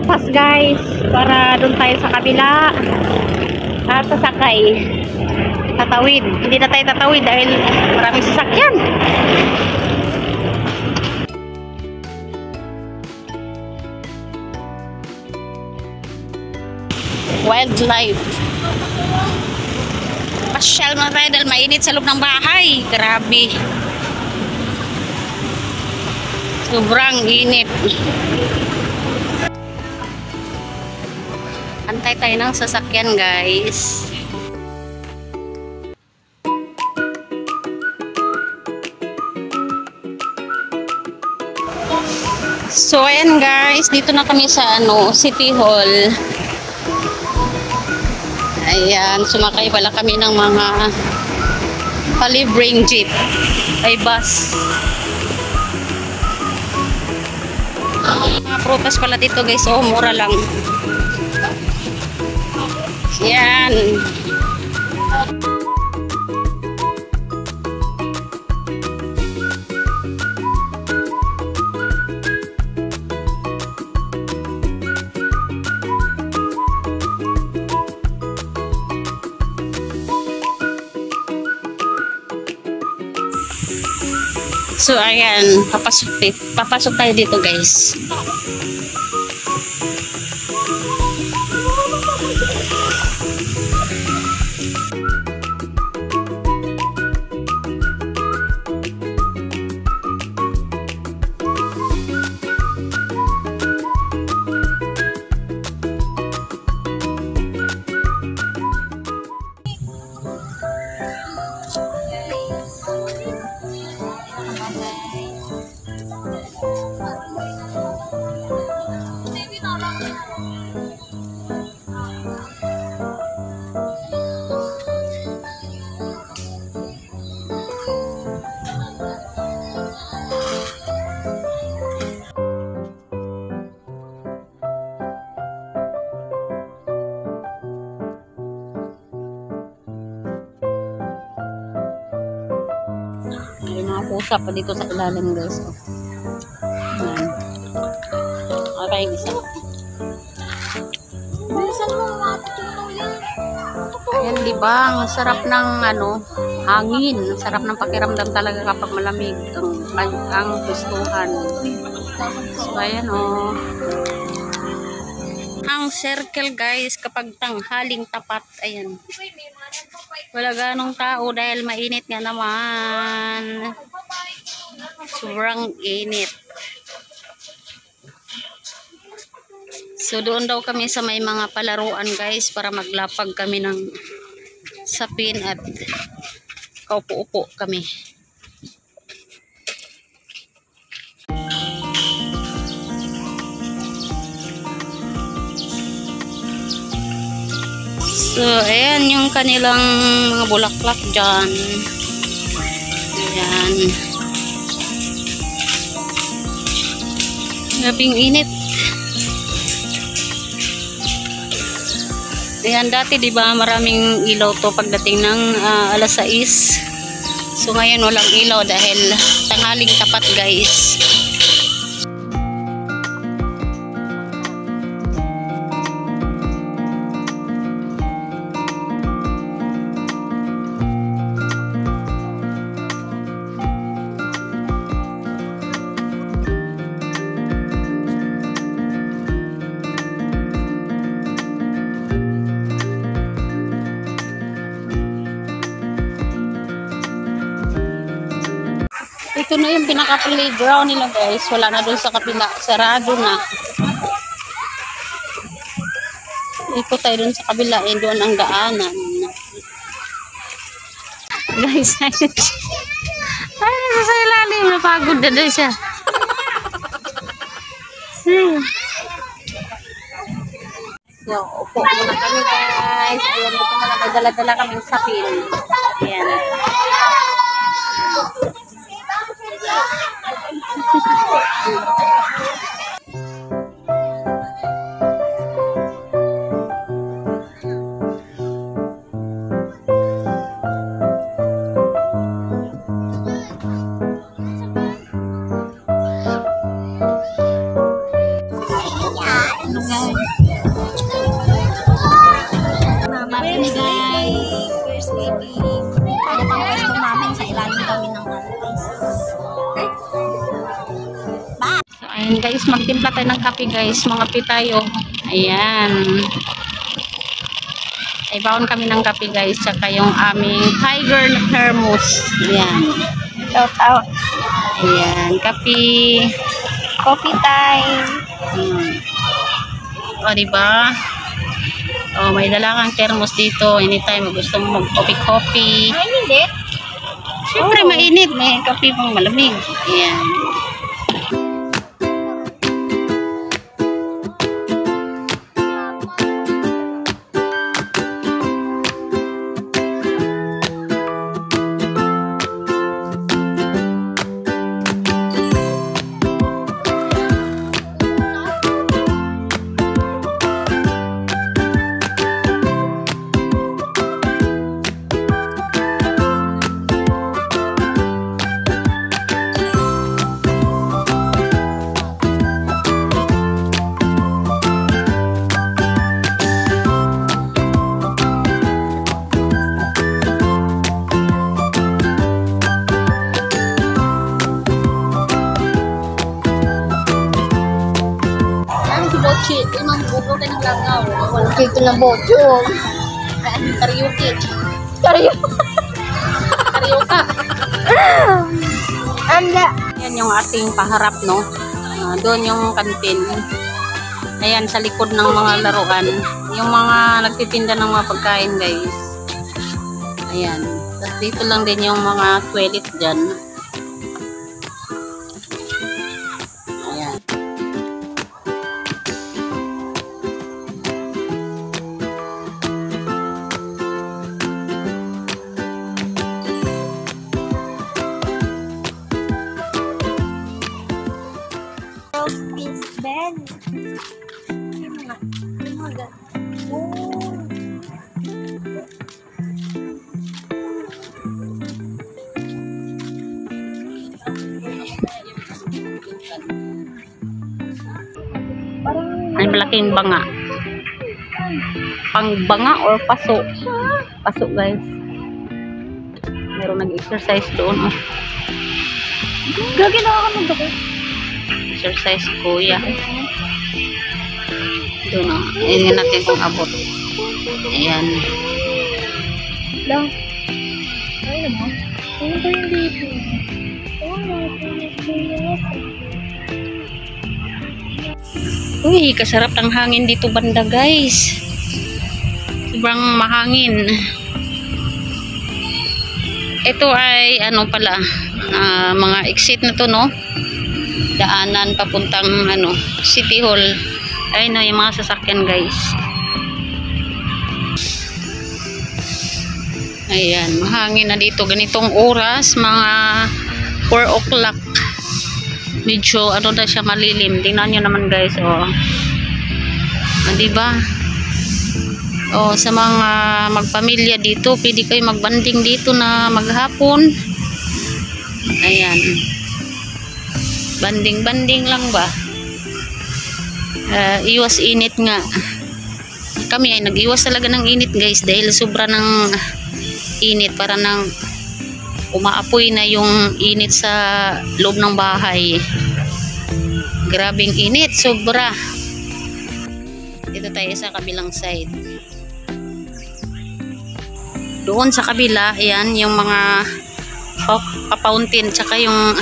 overpass guys para doon tayo sa kabila at sasakay. Tatawid. Hindi na tayo tatawid dahil maraming sasakyan. Wildlife. Pasyal mga tayo dahil mainit sa loob ng bahay. Grabe. Sobrang init. Antay tayo ng sasakyan guys. So ayan guys, dito na kami sa City Hall. Ayan, sumakay pala kami ng mga palibreng jeep ay bus. Mga prutas pala dito guys, oh mura lang. Yan. So ayan, papasok tayo dito guys. May mga pusa pa dito sa ilalim guys. Ayan. Okay, isa. Ayan, diba? Ang sarap ng hangin. Ang sarap ng pakiramdam talaga kapag malamig. Ang gustuhan. So, ayan ang circle guys kapag tanghaling tapat. Ayan. Wala ganong tao dahil mainit nga naman. Sobrang init. So doon daw kami sa may mga palaruan guys para maglapag kami ng sapin at kaupo-upo kami. So, ayan yung kanilang mga bulaklak dyan. Ayan. Grabing init. Ayan, dati diba maraming ilaw to pagdating ng alas 6. So, ngayon walang ilaw dahil tanghaling tapat guys. Ito na yung pinaka-playground nila guys. Wala na doon sa kapila. Sarado na. Ikot tayo doon sa kabila. Doon ang daanan. Guys, ay, nasa sa ilalim. Napagod na doon siya. So, upo muna kami guys. Ayan, dito na lang. May dala-dala kaming sapin. Ayan. Ayan guys, magtimpla tayo ng kape guys. Mga kape tayo. Ayan. Ay baon kami ng kape guys. Tsaka yung aming tiger na thermos. Ayan. Shout out. Ayan, kape. Coffee time. O, diba? O, may dala kang thermos dito. Anytime gusto mo mag-coffee-coffee. Ay, hindi. Siyempre, mainit. May kape pang malamig. Ayan. Bochi, ito nang bugo ka ng langaw. Dito na bojo. Karaoke. Karaoke. Anda. Yan yung ating paharap, no? Doon yung kantin. Ayan, sa likod ng mga laruan. Yung mga nagtitinda ng mga pagkain, guys. Ayan. Tapos dito lang din yung mga toilet dyan. Ayan. Miss Ben. Ay, malaking banga. Pangbanga or paso? Paso, guys. Meron nag-exercise doon. Oh. Gagi na ako ba? Exercise, kuya. Doon, oh. Ayan natin kung abot. Ayan. Lang. Ay naman. Ano ba yung dito? Uy, kasarap ng hangin dito banda, guys. Sobrang mahangin. Ito ay ano pala, mga exit na to, no? Daanan papuntang ano, City Hall. Ay no, yung mga sasakyan, guys. Ayan, mahangin na dito. Ganitong oras, mga 4 o'clock. Medyo ano na siya, malilim. Tingnan nyo naman, guys. Oh. Diba? Oh, sa mga magpamilya dito, pwede kayo magbanding dito na maghapon. Ayan. Banding-banding lang ba? Iwas init nga. Kami ay nag-iwas talaga ng init, guys, dahil sobra ng init, para nang umaapoy na yung init sa loob ng bahay. Grabing init, sobra. Dito tayo sa kabilang side. Doon sa kabila, ayan, yung mga pa-fountain, tsaka yung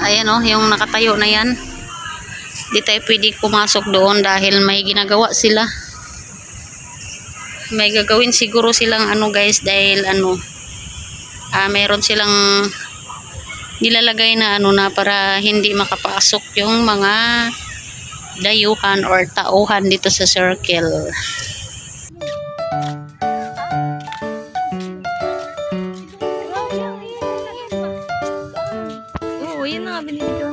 ayan, oh, yung nakatayo na yan. Di tayo pwede pumasok doon dahil may ginagawa sila. May gagawin siguro silang ano, guys, dahil ano, meron silang nilalagay na ano na para hindi makapasok yung mga dayuhan or tauhan dito sa circle. Oo, yun na nga binili ko.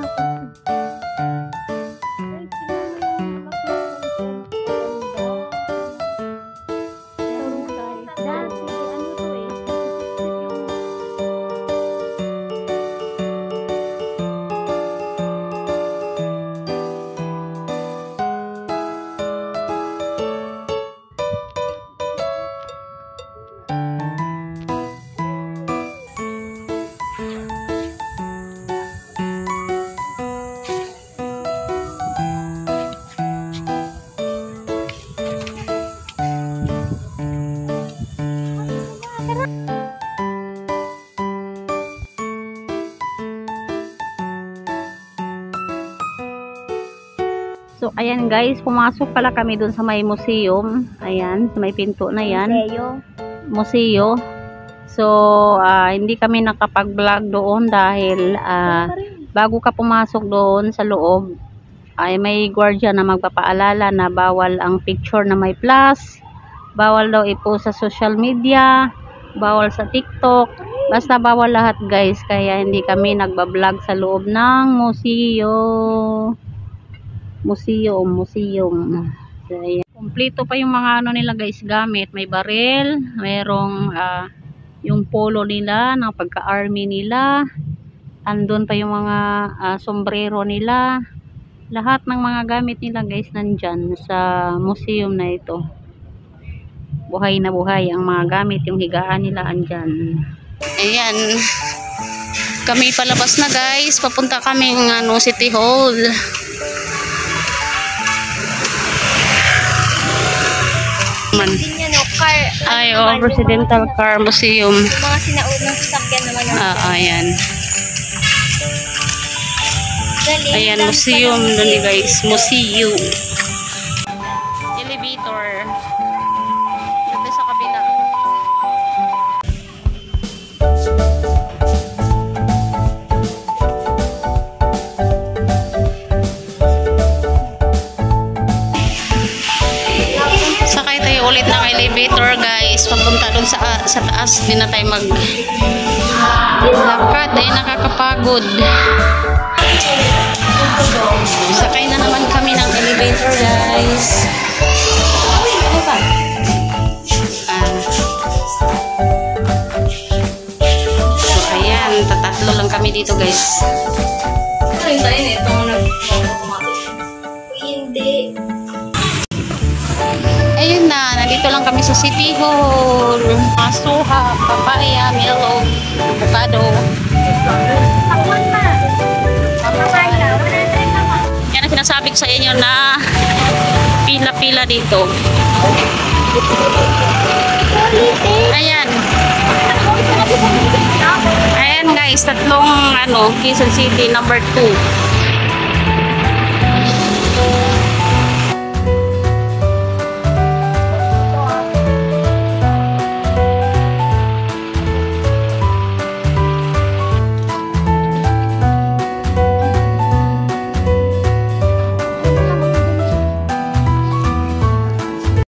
So, ayan guys, pumasok pala kami dun sa may museum. Ayan, sa may pinto na yan. Museo. So, hindi kami nakapag-vlog doon dahil bago ka pumasok doon sa loob, ay may guardia na magpapaalala na bawal ang picture na may plus, bawal daw i-post sa social media, bawal sa TikTok, basta bawal lahat guys. Kaya hindi kami nagba-vlog sa loob ng museum. So, ayan. Kompleto pa yung mga ano nila guys, gamit. May baril, mayroong yung polo nila, ng pagka-army nila. Andun pa yung mga sombrero nila. Lahat ng mga gamit nila guys nandyan sa museum na ito. Buhay na buhay ang mga gamit, yung higaan nila andyan. Ayan. Kami palabas na guys, papunta kami ng City Hall. Ay, Presidential Car Museum. Mga sinaunang sasakyan naman. Ayan. Ayan, museum doon guys. Museum. Elevator. Dito sa kabila. Sakay tayo ulit ng elevator guys. Papunta doon sa taas. Hindi na tayo lakad. Dahil nakakapagod. Sakay na naman kami ng elevator guys. So ayan, tatatlo lang kami dito guys. Hindi. Ayun na, nandito lang kami sa City Hall. Masuha, papaya, melon, avocado. Takwan na. Papaya. Yan ang sinasabi ko sa inyo na pila-pila dito. Ayan. Ayan guys, tatlong Quezon City number 2.